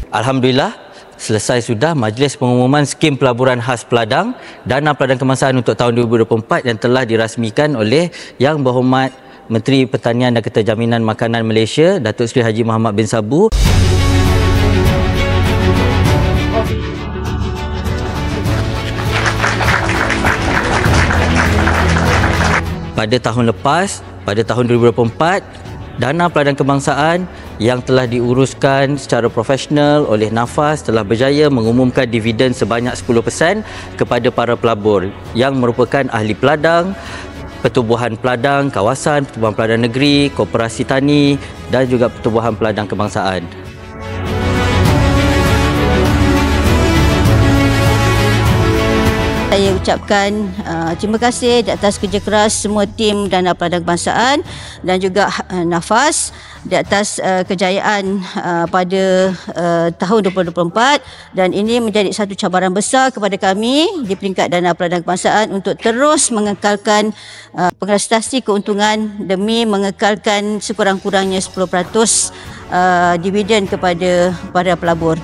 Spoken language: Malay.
Alhamdulillah, selesai sudah majlis pengumuman skim pelaburan khas Peladang, dana Peladang Kebangsaan untuk tahun 2024 yang telah dirasmikan oleh Yang Berhormat Menteri Pertanian dan Keterjaminan Makanan Malaysia, Datuk Seri Haji Muhammad bin Sabu. Pada tahun lepas, pada tahun 2024, dana Peladang Kebangsaan yang telah diuruskan secara profesional oleh Nafas telah berjaya mengumumkan dividen sebanyak 10% kepada para pelabur yang merupakan ahli peladang, pertubuhan peladang kawasan, pertubuhan peladang negeri, koperasi tani dan juga pertubuhan peladang kebangsaan. Saya ucapkan terima kasih di atas kerja keras semua tim Dana Peladang Kebangsaan dan juga Nafas di atas kejayaan pada tahun 2024, dan ini menjadi satu cabaran besar kepada kami di peringkat Dana Peladang Kebangsaan untuk terus mengekalkan pengeksplorasi keuntungan demi mengekalkan sekurang-kurangnya 10% dividen kepada para pelabur.